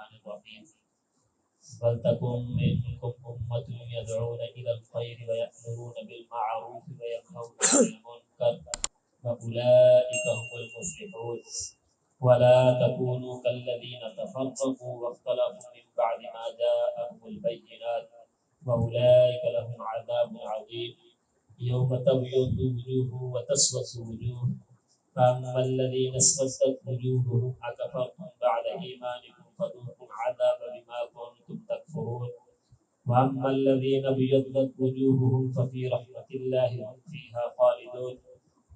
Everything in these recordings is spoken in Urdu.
الرحمن الرحیم وَلْتَكُن مِّنكُمْ أُمَّةٌ يَدْعُونَ إِلَى الْخَيْرِ وَيَأْمُرُونَ بِالْمَعْرُوفِ وَيَنْهَوْنَ عَنِ الْمُنكَرِ وَأُولَٰئِكَ هُمُ الْمُفْلِحُونَ وَلَا تَكُونُوا كَالَّذِينَ تَفَرَّقُوا وَاخْتَلَفُوا مِن بَعْدِ مَا جَاءَهُمُ الْبَيِّنَاتُ وَأُولَٰئِكَ لَهُمْ عَذَابٌ عَظِيمٌ يَوْمَ تَبْيَضُّ وُجُوهٌ وَتَسْوَدُّ وُجُوهٌ فَأَمَّا الَّذِينَ اسْوَدَّتْ وُجُوهُهُمْ أَكَفَرْتُمْ بَعْدَ إِيمَانِكُمْ فَذُوقُوا الْعَذَابَ بِمَا كُنتُمْ تَكْفُرُونَ وَأَمَّا الَّذِينَ ابْيَضَّتْ وُجُوهُهُمْ فَفِي رَحْمَةِ اللَّهِ هُمْ فِيهَا خَالِدُونَ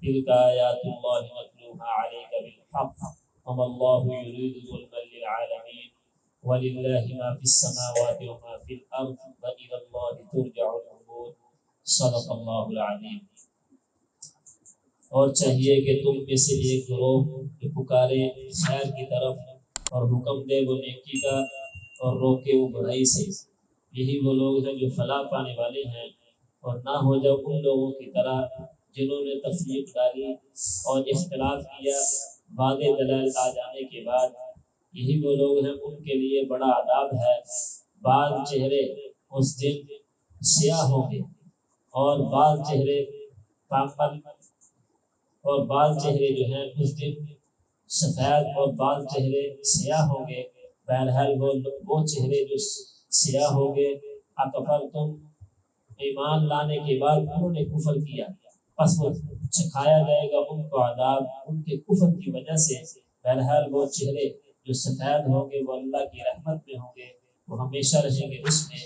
تِلْكَ آيَاتُ اللَّهِ نَتْلُوهَا عَلَيْكَ بِالْحَقِّ وَمَا اللَّهُ يُرِيدُ ظُلْمًا لِلْعَالَمِينَ وَلِلَّهِ مَا فِي السَّمَاوَاتِ وَمَا فِي الْأَرْضِ وَإِلَى اللَّهِ تُرْجَعُ الْأُمُورُ صدق اللہ العظیم۔ اور چاہیے کہ تم میں سے ایک گروہ جو پکارے خیر کی طرف اور حکم دے وہ نیکی کا اور روکے وہ برائی سے، یہی وہ لوگ ہیں جو فلاح پانے والے ہیں، اور نہ ہو جاؤ ان لوگوں کی طرح جنہوں نے تفریق ڈالی اور اختلاف کیا واضح دلائل آ جانے کے بعد، یہی وہ لوگ ہیں ان کے لیے بڑا عذاب ہے۔ بعض چہرے اس دن سیاہ ہوں گے اور بعض چہرے پاپل اور بعض چہرے جو ہیں اس دن سفید اور بعض چہرے سیاہ ہوں گے۔ بہرحال وہ چہرے جو سیاہ ہوں گے، اکفرتم ایمان لانے کے بعد انہوں نے کفر کیا، پس وہ چکھایا جائے گا ان کو عذاب ان کے کفر کی وجہ سے۔ بہرحال وہ چہرے جو سفید ہوں گے وہ اللہ کی رحمت میں ہوں گے، وہ ہمیشہ رہیں گے اس میں۔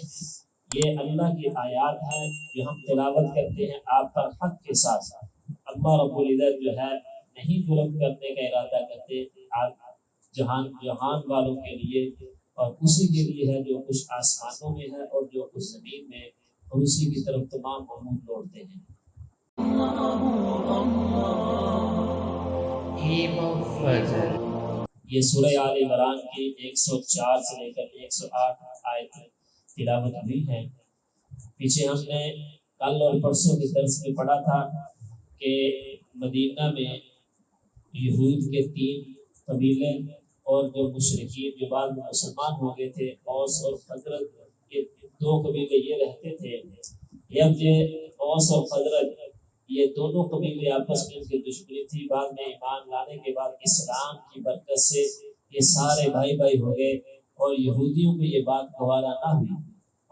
یہ اللہ کی آیات ہیں جو ہم تلاوت کرتے ہیں آپ پر حق کے ساتھ ساتھ۔ اللہ رب العزت جو ہے نہیں ظلم کرنے کا ارادہ کرتے، آپ جہان والوں کے لیے اور اسی کے لیے ہے جو کچھ آسمانوں میں ہے اور جو کچھ زمین میں، اور اسی کی طرف تمام امور لوٹتے ہیں۔ یہ سورہ آل عمران کی 104 سے لے کر 108 آیت تلاوت ہوئی ہے۔ پیچھے ہم نے کل اور پرسوں کے درس میں پڑھا تھا کہ مدینہ میں یہود کے 3 قبیلے اور جو مشرکین جو بعد میں مسلمان ہو گئے تھے، اوس اور خزرج، یہ 2 قبیلے یہ رہتے تھے۔ جب یہ اوس اور خزرج یہ دونوں قبیلے آپس میں ان کی دشمنی تھی، بعد میں ایمان لانے کے بعد اسلام کی برکت سے یہ سارے بھائی بھائی ہو گئے، اور یہودیوں کو یہ بات گوارا نہ ہوئی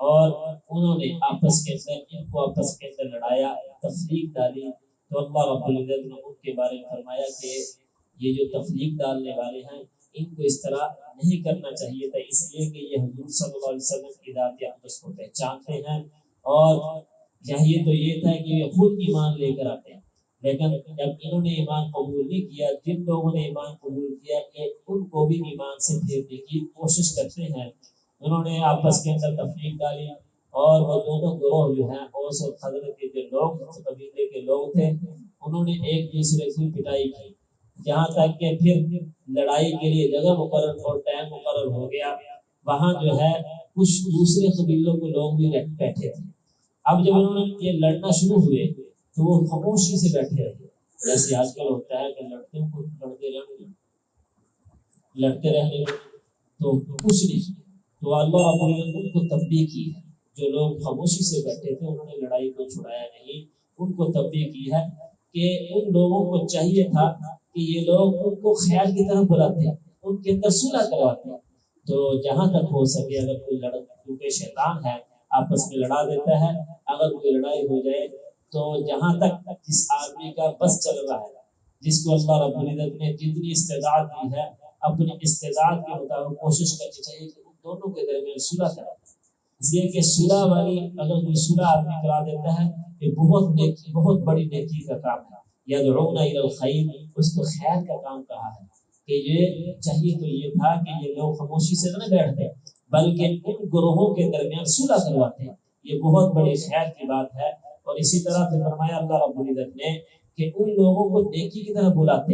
اور انہوں نے آپس کے اندر لڑایا، تفریق ڈالی۔ تو اللہ رب العزت نے ان کے بارے میں فرمایا کہ یہ جو تفریق ڈالنے والے ہیں ان کو اس طرح نہیں کرنا چاہیے تھا، اس لیے کہ یہ حضور صلی اللہ علیہ وسلم کی ذات اقدس کو پہچانتے ہیں، اور چاہیے تو یہ تھا کہ یہ خود ایمان لے کر آتے ہیں، لیکن جب انہوں نے ایمان قبول نہیں کیا، جن لوگوں نے ایمان قبول کیا کہ ان کو بھی ایمان سے پھیرنے کی کوشش کرتے ہیں، انہوں نے آپس کے اندر تفریق ڈالی، اور وہ دونوں گروہ جو ہیں اوس اور خزرج کے جو لوگ قبیلے کے لوگ تھے، انہوں نے ایک دوسرے کی پٹائی کی، جہاں تک کہ پھر لڑائی کے لیے جگہ مقرر اور ٹائم مقرر ہو گیا۔ وہاں جو ہے کچھ دوسرے قبیلوں کے لوگ بھی بیٹھے تھے۔ اب جب انہوں نے یہ لڑنا شروع ہوئے تو وہ خاموشی سے بیٹھے رہے، جیسے آج کل ہوتا ہے کہ لڑتے رہنے تو کچھ نہیں۔ تو اللہ رب العزت ان کو تنبیہ کی ہے، جو لوگ خاموشی سے بیٹھے تھے انہوں نے لڑائی کو چھڑایا نہیں، ان کو تنبیہ کی ہے کہ ان لوگوں کو چاہیے تھا کہ یہ لوگ ان کو خیر کی طرف بلاتے ہیں، ان کے اندر صلح کرواتے ہیں۔ تو جہاں تک ہو سکے اگر کوئی کیونکہ شیطان ہے آپس میں لڑا دیتا ہے، اگر کوئی لڑائی ہو جائے تو جہاں تک جس آدمی کا بس چل رہا ہے، جس کو اللہ رب العزت نے جتنی استعداد دی ہے، اپنی استعداد کے مطابق کوشش کرنی چاہیے کہ ان دونوں کے درمیان صلح کرا۔ اس لیے کہ صلح والی اگر کوئی صلح آدمی کرا دیتا ہے یہ بہت بڑی نیکی کا کام ہے۔ یدعون الی الخیر، اس کو خیر کا کام کہا ہے کہ یہ چاہیے تو یہ تھا کہ یہ لوگ خاموشی سے نہ بیٹھتے بلکہ ان گروہوں کے درمیان صلح کرواتے ہیں، یہ بہت بڑی خیر کی بات ہے۔ اور اسی طرح پھر فرمایا اللہ رب العزت نے کہ ان لوگوں کو نیکی کی طرف بلاتے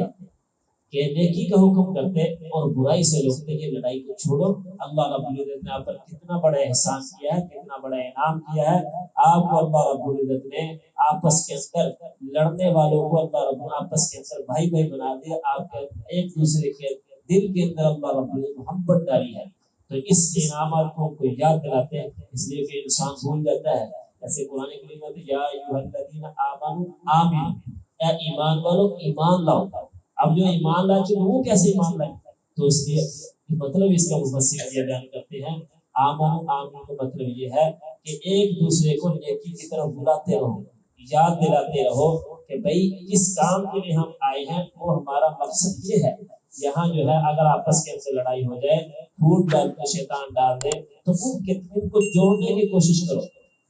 کہ نیکی کا حکم کرتے اور برائی سے روکتے کہ لڑائی کو چھوڑو۔ اللہ رب العزت نے آپ پر کتنا بڑا احسان کیا ہے، کتنا بڑا انعام کیا ہے، آپ کو اللہ رب العزت نے آپس کے اندر لڑنے والوں کو اللہ رب آپس کے اندر بھائی بھائی بنا دیا، آپ کے ایک دوسرے کے دل کے اندر اللہ رب العزت محبت ڈالی ہے۔ تو اس انعامات کو کوئی یاد دلاتے ہیں، اس لیے کہ انسان بھول جاتا ہے. ایسے قرآن کریم میں یا ایھا الذین آمنوا آمنوا، اے ایمان والو ایمان لاؤ. اب جو ایمان لا چکے وہ کیسے ایمان لائے؟ تو اس لیے مطلب اس کا مفسر یہ بیان کرتے ہیں آمنوا آمنوا کا مطلب یہ ہے کہ ایک دوسرے کو نیکی کی طرف بلاتے رہو، یاد دلاتے رہو کہ بھائی جس کام کے لیے ہم آئے ہیں وہ ہمارا مقصد یہ ہے. یہاں جو ہے اگر آپس کے اندر لڑائی ہو جائے، پھوٹ ڈال کے شیطان ڈال دے، تو ان کو جوڑنے کی کوشش کرو،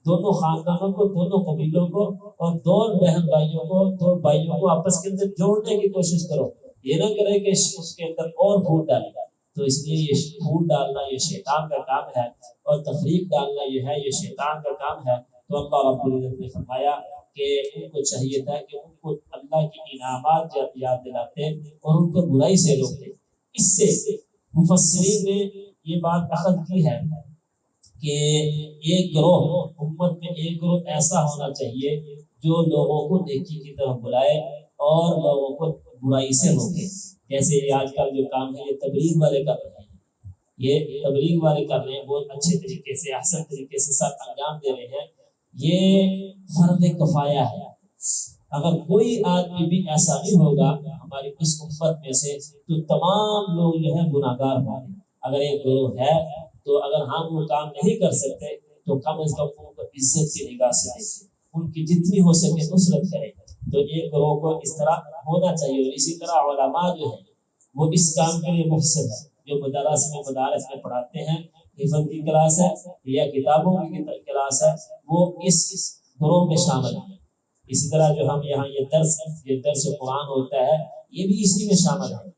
دونوں خاندانوں کو، دونوں قبیلوں کو اور دو بہن بھائیوں کو، دو بھائیوں کو آپس کے اندر جوڑنے کی کوشش کرو. یہ نہ کرے کہ اس کے اندر اور پھوٹ ڈالے. تو اس لیے یہ پھوٹ ڈالنا یہ شیطان کا کام ہے، اور تفریق ڈالنا یہ ہے، یہ شیطان کا کام ہے. تو اللہ رب العزت نے فرمایا کہ ان کو چاہیے تھا کہ ان کو اللہ کی انعامات یاد دلاتے اور ان کو برائی سے روکتے. اس سے مفسرین نے یہ بات اخذ کی ہے کہ ایک گروہ امت میں ایک گروہ ایسا ہونا چاہیے جو لوگوں کو نیکی کی طرف بلائے اور لوگوں کو برائی سے روکے. جیسے آج کل جو کام ہے یہ تبلیغ والے کر رہے ہیں، یہ تبلیغ والے کر رہے ہیں، بہت اچھے طریقے سے، احسن طریقے سے ساتھ انجام دے رہے ہیں. یہ فرض کفایہ ہے. اگر کوئی آدمی بھی ایسا نہیں ہوگا ہماری اس امت میں سے تو تمام لوگ جو ہے گناہ گار ہوں گے. اگر ایک گروہ ہے تو اگر ہم وہ کام نہیں کر سکتے تو کم از کم ان کو عزت کی نگاہ سے دیکھیں، ان کی جتنی ہو سکے نصرت کریں. تو ایک گروہ کو اس طرح ہونا چاہیے. اور اسی طرح علماء جو ہیں وہ اس کام کے لیے محسن ہے، جو مدارس میں پڑھاتے ہیں، حفظ کی کلاس ہے یا کتابوں کی کلاس ہے، وہ اس گروہ میں شامل ہیں. اسی طرح جو ہم یہاں یہ درس قرآن ہوتا ہے یہ بھی اسی میں شامل ہے.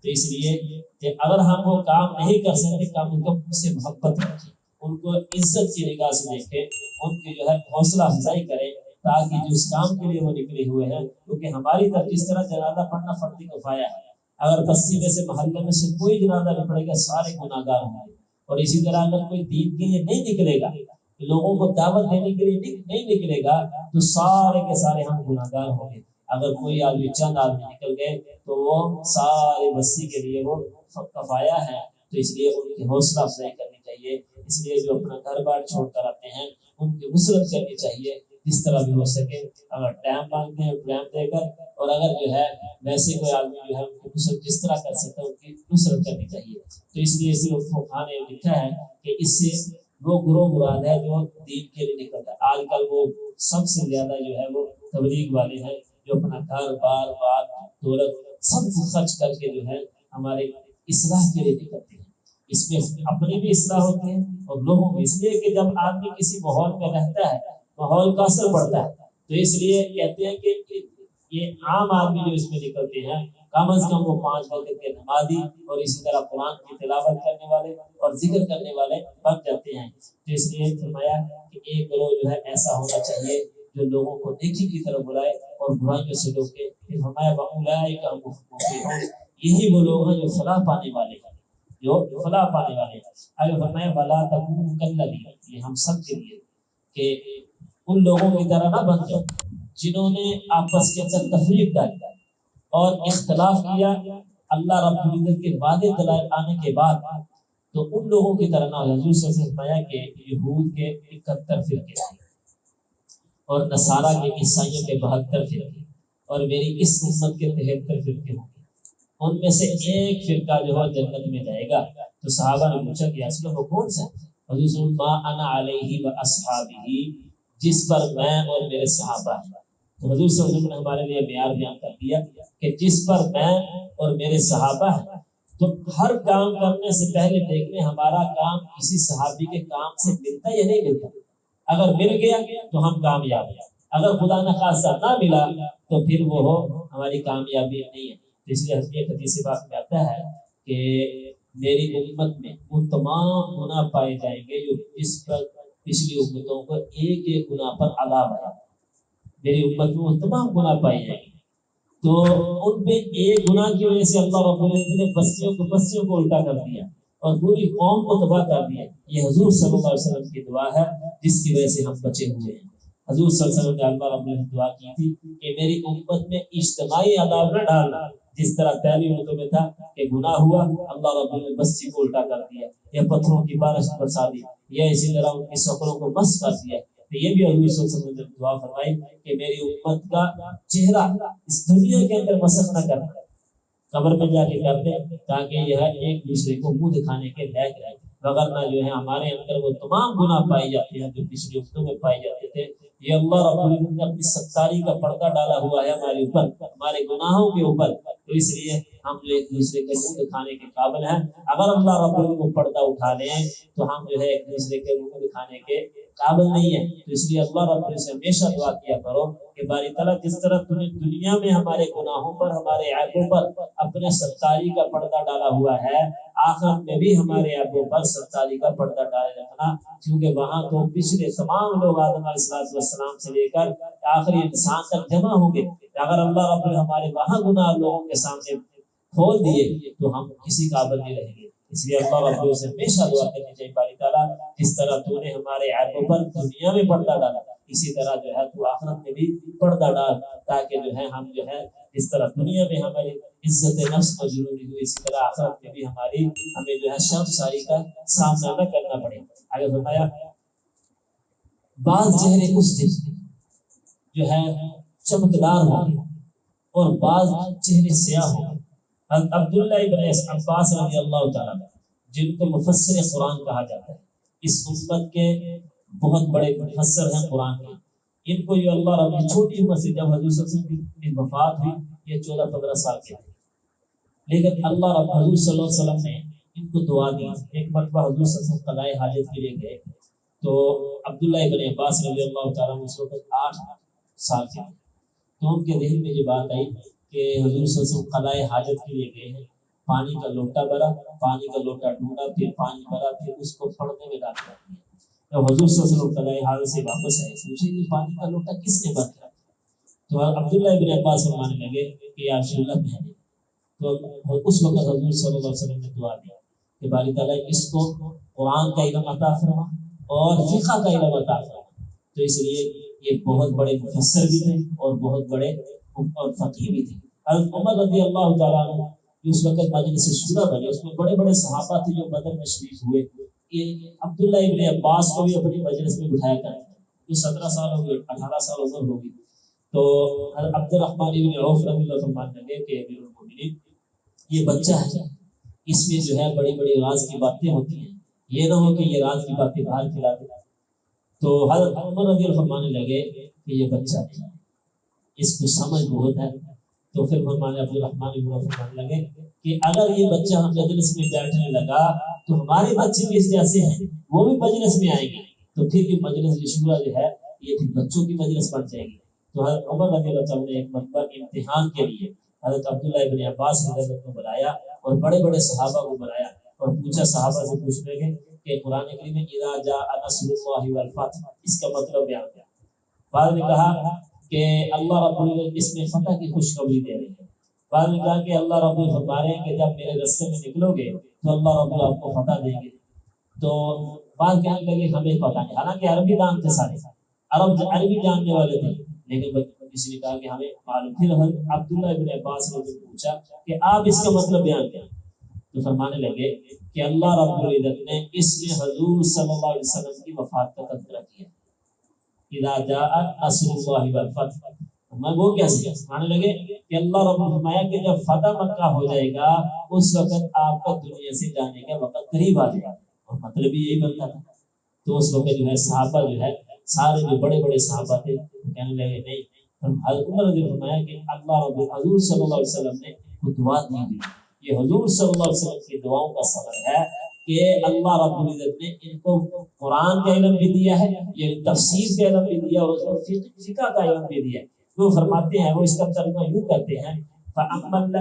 تو اس لیے کہ اگر ہم وہ کام نہیں کر سکتے کام ان کو سے محبت رکھیں، ان کو عزت کی نگاہ سے دیکھیں، ان کی جو ہے حوصلہ افزائی کریں، تاکہ جس کام کے لیے وہ نکلے ہوئے ہیں، کیونکہ ہماری طرف جس طرح جنازہ پڑھنا فرض کفایہ ہے. اگر بستی میں سے محلے میں سے کوئی جنازہ نہیں پڑے گا سارے گناہ گار ہوں گے. اور اسی طرح اگر کوئی دین کے لیے نہیں نکلے گا، لوگوں کو دعوت دینے کے لیے نہیں نکلے گا، تو سارے کے سارے ہم گناہ گار ہوں گے. اگر کوئی آدمی چند آدمی نکل گئے تو وہ سارے بستی کے لیے وہ کفایہ ہے. تو اس لیے ان کی حوصلہ افزائی کرنی چاہیے. اس لیے جو اپنا گھر بار چھوڑ کر آتے ہیں ان کی نصرت کرنی چاہیے جس طرح بھی ہو سکے. اگر ٹائم مانگتے ہیں ٹائم دے کر، اور اگر جو ہے ویسے کوئی آدمی جو ہے ان کی نصرت جس طرح کر سکتا ہے ان کی نصرت کرنی چاہیے. تو اس لیے فقہاء نے لکھا ہے کہ اس سے وہ گروہ مراد ہے جو دین کے لیے نکلتا ہے. آج کل وہ سب سے زیادہ جو ہے وہ تبلیغ والے ہیں جو اپنا گھر بار بات دولت سب خرچ کر کے جو ہے ہمارے اصلاح کے لیے نکلتے ہیں. اس میں اپنی بھی اصلاح ہوتی ہے اور لوگوں کی. اس لیے کہ جب آدمی کسی ماحول میں رہتا ہے ماحول کا اثر پڑتا ہے. تو اس لیے کہتے ہیں کہ یہ عام آدمی جو اس میں نکلتے ہیں کم از کم وہ 5 وقت کے نمازی اور اسی طرح قرآن کی تلاوت کرنے والے اور ذکر کرنے والے بن جاتے ہیں. تو اس لیے فرمایا کہ ایک گروہ جو ہے ایسا ہونا چاہیے جو لوگوں کو نیکی کی طرف بلائے اور برائیوں سے روکے. پھر فرمایا وَأُولَٰئِکَ هُمُ الْمُفْلِحُونَ، یہی وہ لوگ ہیں جو فلاح پانے والے ہیں، جو فلاح پانے والے ہیں. آگے فرمایا وَلَا تَكُونُوا كَالَّذِينَ، یہ ہم سب کے لیے کہ ان لوگوں کی طرح نہ بن جاؤ جنہوں نے آپس کے اندر تفریق ڈالی اور اختلاف کیا اللہ رب العزت کے وعدے دلائل آنے کے بعد. تو ان لوگوں کی طرح نہ. حضور صلی اللہ علیہ وسلم نے فرمایا کہ یہود کے 71 فرقے تھے اور نصارہ کے عیسائیوں کے 72 فرقے اور میری اس امت کے 73 فرقے ہوں گے. ان میں سے ایک فرقہ جو ہے جنت میں جائے گا. تو صحابہ نے پوچھا کہ اصل وہ کون سا؟ حضور صلی اللہ علیہ وسلم ما انا علیہ و اصحابہ، جس پر میں اور میرے صحابہ ہیں. تو حضور صلی اللہ علیہ وسلم نے ہمارے لیے معیار بیان کر دیا کہ جس پر میں اور میرے صحابہ ہیں. تو ہر کام کرنے سے پہلے دیکھیں ہمارا کام کسی صحابی کے کام سے ملتا یا نہیں ملتا. اگر مل گیا تو ہم کامیاب ہیں، اگر خدا نخواستہ نہ ملا تو پھر وہ ہماری کامیابی نہیں ہے. اس لیے حدیث بات میں آتا ہے کہ میری امت میں وہ تمام گناہ پائے جائیں گے جو جس پر پچھلی امتوں کو ایک ایک گناہ پر عذاب ہے. میری امت میں وہ تمام گناہ پائے جائیں گے. تو ان پہ ایک گناہ کی وجہ سے اللہ رب العزت نے بستیوں کو الٹا کر دیا اور پوری قوم کو تباہ کر دیا. یہ حضور صلی اللہ علیہ وسلم کی دعا ہے جس کی وجہ سے ہم بچے ہوئے ہیں. حضور صلی اللہ علیہ وسلم نے اللہ رب العزت دعا کی تھی کہ میری امت میں اجتماعی عذاب نہ ڈالنا جس طرح پہلی اردو میں تھا کہ گناہ ہوا اللہ رب نے بستی کو الٹا کر دیا یا پتھروں کی بارش برسا دی یا اسی طرح ان کی شکلوں کو مس کر دیا، تو یہ بھی حضور صلی اللہ علیہ وسلم نے دعا فرمائی کہ میری امت کا چہرہ اس دنیا کے اندر مسخ نہ کرنا، قبر میں جا کے کرتے تاکہ یہ ایک دوسرے کو منہ دکھانے کے لائق رہے، وغیرہ جو ہے ہمارے اندر وہ تمام گناہ پائے جاتے ہیں جو پچھلی امتوں میں پائے جاتے تھے، یہ اللہ رب العزت نے اپنی ستاری کا پردہ ڈالا ہوا ہے ہمارے اوپر، ہمارے گناہوں کے اوپر، تو اس لیے ہم جو ایک دوسرے کے منہ دکھانے کے قابل ہیں۔ اگر اللہ رب العزت کو پردہ اٹھا لیں تو ہم جو ہے ایک دوسرے کے منہ دکھانے کے قابل نہیں ہے، تو اس لیے اللہ رب العزت سے ہمیشہ دعا کیا کرو کہ باری تعالیٰ جس طرح تم نے دنیا میں ہمارے گناہوں پر ہمارے عیبوں پر اپنے ستاری کا پردہ ڈالا ہوا ہے، آخرت میں بھی ہمارے عیبوں پر ستاری کا پردہ ڈالے رکھنا، کیونکہ وہاں تو پچھلے تمام لوگ آدم علیہ السلام سے لے کر آخری انسان تک جمع ہوں گے، اگر اللہ رب العزت ہمارے وہاں گناہ لوگوں کے سامنے کھول دیے تو ہم کسی قابل نہیں رہیں گے، اس لیے اللہ رب العزت سے ہمیشہ دعا کرنی چاہیے باری تعالیٰ جس طرح تو نے ہمارے عیبوں پر دنیا میں پردہ ڈالا اسی طرح جو ہے تو آخرت میں بھی پردہ ڈال، تاکہ جو ہے ہم جو ہے اس طرح دنیا میں ہماری عزت نفس مجروحی ہوئی، اسی طرح آخرت میں بھی ہمیں جو ہے شرمساری کا سامنا نہ کرنا پڑے۔ آگے فرمایا بعض چہرے اس دن جو ہے چمکدار ہوں گے اور بعض چہرے سیاہ ہوں گے۔ عبداللہ ابن عباس رضی اللہ تعالیٰ جن کو مفسر قرآن کہا جاتا ہے، اس امت کے بہت بڑے مفسر ہیں قرآن کے، ان کو یہ اللہ رب کی چھوٹی عمر سے جب حضور صلی اللہ علیہ وسلم کی وفات ہوئی یہ 14-15 سال کے تھے، لیکن اللہ رب حضور صلی اللہ علیہ وسلم نے ان کو دعا دی۔ ایک مرتبہ حضور صلی اللہ علیہ وسلم قضائے حاجت کے لیے گئے تو عبداللہ ابن عباس رضی اللہ تعالیٰ اس وقت 8 سال کے تھے، تو ان کے ذہن میں یہ بات آئی کہ حضور صلی اللہ علیہ وسلم قضائے حاجت کے لیے گئے ہیں، پانی کا لوٹا بھرا، پانی کا لوٹا ڈھونڈا، پھر پانی بھرا، پھر اس کو پڑھنے میں ڈال دیا۔ جب حضور صلی اللہ علیہ وسلم قضائے حاجت سے واپس آئے پوچھے کہ پانی کا لوٹا کس نے بھر دیا؟ تو عبداللہ ابن عباس فرمانے لگے کہ یا رسول اللہ میں نے، تو اس وقت حضور صلی اللہ علیہ وسلم نے دعا دی کہ باری تعالیٰ اس کو قرآن کا علم عطا فرما اور فقہ کا علم عطا فرما، تو اس لیے یہ بہت بڑے مفسر بھی تھے اور بہت بڑے اور فقیہ بھی تھے۔ حضرت عمر رضی اللہ تعالیٰ عنہ اس وقت مجلس شورا بنے، اس میں بڑے بڑے صحابہ تھے جو بدر میں شریک ہوئے، یہ عبداللہ ابن عباس کو بھی اپنی مجلس میں بٹھایا کرتے تھے، جو 17 سال ہو گئے 18 سال عمر ہوگی، تو عبد الرحمن ابن عوف رضی اللہ فرمانے لگے کہ امیر المومنین یہ بچہ ہے، اس میں جو ہے بڑی بڑی راز کی باتیں ہوتی ہیں، یہ نہ ہو کہ یہ راز کی باتیں باہر کھلا دے۔ تو حضرت عمر رضی اللہ فرمانے لگے کہ یہ بچہ ہے، اس کو سمجھ بہت ہے، تو پھر فرمانے عبد الرحمن ابن عوف فرمانے لگے کہ اگر یہ بچہ ہم مجلس میں بیٹھنے لگا تو ہمارے بچے بھی اس جیسے ہیں، وہ بھی مجلس میں آئیں گے، تو پھر یہ مجلس شورا جو ہے یہ پھر بچوں کی مجلس بن جائے گی۔ تو حضرت عمر رضی اللہ عنہ نے ایک مرتبہ امتحان کے لیے حضرت عبداللہ ابن عباس رضی اللہ عنہ کو بلایا اور بڑے بڑے صحابہ کو بلایا اور پوچھا، صحابہ سے پوچھنے لگے کہ قرآن کریم میں اذا جاء نصر اللہ والفتح اس کا مطلب بیان کیا؟ بعد نے کہا کہ اللہ رب العزت اس میں فتح کی خوشخبری دے رہے ہیں، بعد نے کہا کہ اللہ رب العزت فرما رہے ہیں کہ جب میرے راستے میں نکلو گے تو اللہ رب العزت آپ کو فتح دیں گے۔ تو بعد کہنے لگے ہمیں پتہ نہیں، حالانکہ عربی دان تھے، سارے عربی جاننے والے تھے، لیکن کسی نے کہا کہ ہمیں معلوم۔ پھر عبداللہ ابن عباس نے پوچھا کہ آپ اس کا مطلب بیان کریں، تو فرمانے لگے کہ اللہ رب العزت نے اس میں حضور صلی اللہ علیہ وسلم کی وفات کا تذکرہ کیا، اذا جاء نصر اللہ والفتح۔ میں وہ کیسے مانے لگے کہ اللہ رب نے فرمایا کہ جب فتح مکہ ہو جائے گا اس وقت آپ کا دنیا سے جانے کا وقت قریب آ جائے گا، اور مطلب یہی بنتا تھا۔ تو اس وقت جو ہے صحابہ جو ہے سارے جو بڑے بڑے صحابہ تھے کہنے لگے نہیں، حضرت عمر نے فرمایا کہ اللہ رب حضور صلی اللہ علیہ وسلم نے دعا دی ہوئی، یہ حضور صلی اللہ علیہ وسلم کی دعاؤں کا ثمر ہے کہ اللہ رب العزت نے ان کو قرآن کا علم بھی دیا ہے، یہ تفسیر کا علم بھی دیا اور اس کو فقہ کا علم بھی دیا ہے۔ وہ فرماتے ہیں، وہ اس کا ترجمہ یوں کرتے ہیں فَأَمَّا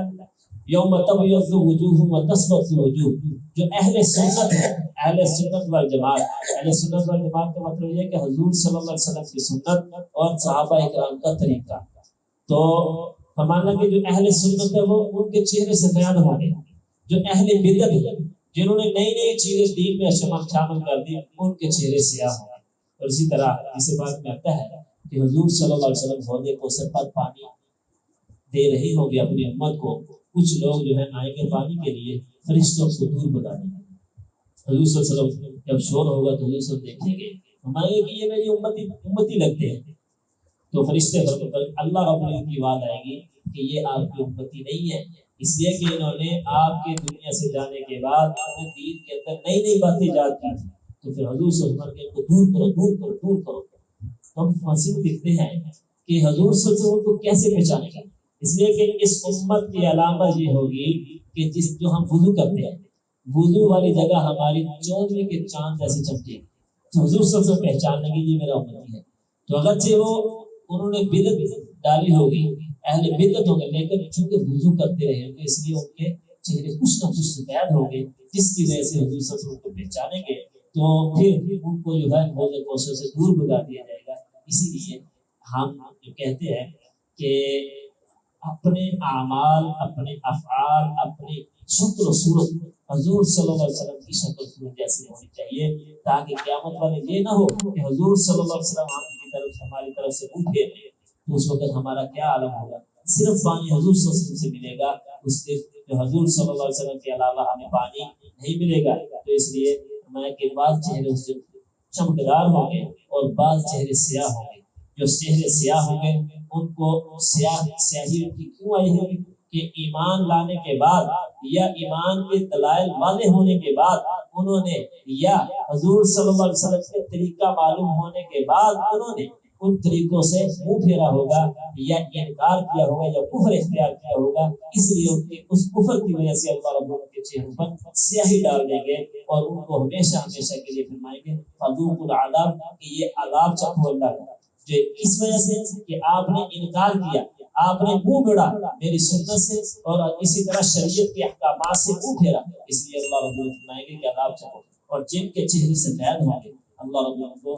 يَوْمَ تَبْيَضُّ وُجُوهُ وَتَسْوَدُّ وُجُوهُ، جو اہل سنت ہے، اہل سنت والجماعت، اہل سنت والجماعت کا مطلب یہ ہے کہ حضور صلی اللہ علیہ وسلم کی سنت اور صحابہ اکرام کا طریقہ۔ تو فرمانا کہ جو اہل سنت ہے وہ ان کے چہرے سے بیان ہوں گے، جو اہل بدعت ہے جنہوں نے نئی نئی چیزیں دین میں شامل کر دی ان کے چہرے سیاہ ہوں گے۔ اور اسی طرح اسی بات میں آتا ہے کہ حضور صلی اللہ علیہ وسلم حوض کوثر پر پانی دے رہی ہوگی اپنی امت کو، کچھ لوگ جو ہے آئیں گے پانی کے لیے، فرشتوں کو دور بتا دیں گے۔ حضور صلی اللہ علیہ وسلم جب شور ہوگا تو حضور صلی اللہ علیہ وسلم دیکھیں گے، فرمائیں گے کہ یہ میری امتی لگتے ہیں، تو فرشتے اللہ رب العزت کی بات آئے گی کہ یہ آپ کی امتی نہیں ہے، اس لیے کہ انہوں نے آپ کے دنیا سے جانے کے بعد اپنے دین کے اندر نئی نئی باتیں ایجاد کی تھی، تو پھر حضور صلی اللہ علیہ وسلم کو دور کرو دور کرو دور کرو۔ ہم فاصل دیکھتے ہیں کہ حضور صلی اللہ علیہ وسلم کو کیسے پہچانے گا، اس لیے کہ اس امت کی علامت یہ ہوگی کہ جو ہم وضو کرتے ہیں، وضو والی جگہ ہماری چودھویں کے چاند جیسے چمکے، تو حضور صلی اللہ علیہ وسلم پہچان لیں گے یہ میرا امتی ہے۔ تو اگرچہ وہ انہوں نے بدعت ڈالی ہوگی، اہل بدعت ہوں گے، لیکن چونکہ وضو کرتے رہے ہوں گے اس لیے ان کے چہرے کچھ نہ کچھ سفید ہوں گے، جس کی وجہ سے حضور صلی اللہ علیہ وسلم کو پہچانیں گے، تو پھر ان کو جو ہے موضع کوثر سے دور بھگا دیا جائے گا۔ اسی لیے ہم جو کہتے ہیں کہ اپنے اعمال، اپنے افعال، اپنی شکل و صورت حضور صلی اللہ علیہ وسلم کی شکل و صورت جیسی ہونی چاہیے، تاکہ قیامت والے یہ نہ ہو کہ حضور صلی اللہ علیہ وسلم ہماری طرف سے منہ پھیر لے، تو اس وقت ہمارا کیا عالم ہوگا۔ صرف پانی حضور صلی اللہ علیہ وسلم سے ملے گا، اس سے جو حضور صلی اللہ علیہ وسلم کے علاوہ ہمیں پانی نہیں ملے گا۔ تو اس لیے میں کہ بعض چہرے اس سے چمکدار ہوں گے اور بعض چہرے سیاہ ہوں گے۔ جو چہرے سیاہ ہوں گے ان کو سیاہی کی کیوں آئی ہے کہ ایمان لانے کے بعد یا ایمان کے دلائل واضح ہونے کے بعد انہوں نے، یا حضور صلی اللہ علیہ وسلم کے طریقہ معلوم ہونے کے بعد انہوں نے ان طریقوں سے منہ پھیرا ہوگا یا انکار کیا ہوگا یا کفر اختیار کیا ہوگا، اس لیے ان کے اس کفر کی وجہ سے اللہ رب العزت کے چہروں پر سیاہی ڈال دیں گے اور ان کو ہمیشہ ہمیشہ کے لیے فرمائیں گے فذوقوا العذاب، کہ یہ عذاب چکھو اللہ کا، جو اس وجہ سے کہ آپ نے انکار کیا، آپ نے منہ موڑا میری سنت سے اور اسی طرح شریعت کے احکامات سے منہ پھیرا، اس لیے اللہ رب العزت فرمائیں گے کہ عذاب چکھو۔ اور جن کے چہرے سے قید ہوں گے اللہ رب العزت کو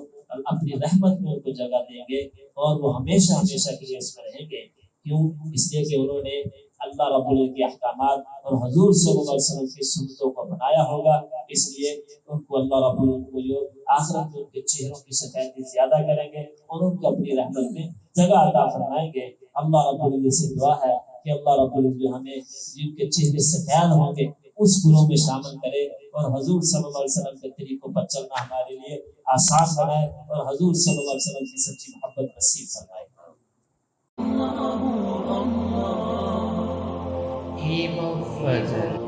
اپنی رحمت میں ان کو جگہ دیں گے اور وہ ہمیشہ ہمیشہ کے لیے اس میں رہیں گے۔ کیوں؟ اس لیے کہ انہوں نے اللہ رب العزت کے احکامات اور حضور صلی اللہ علیہ وسلم کی سنتوں کو اپنایا ہوگا، اس لیے ان کو اللہ رب العزت کو جو آخرت میں ان کے چہروں کی سفیدی زیادہ کریں گے اور ان کو اپنی رحمت میں جگہ عطا فرمائیں گے۔ اللہ رب العزت سے دعا ہے کہ اللہ رب العزت ہمیں جن کے چہرے سفید ہوں گے اس گروہ میں شامل کرے اور حضور صلی اللہ علیہ وسلم کے طریقوں پر چلنا ہمارے لیے آسان بنائے اور حضور صلی اللہ علیہ وسلم کی سچی محبت نصیب فرمائے۔ فضل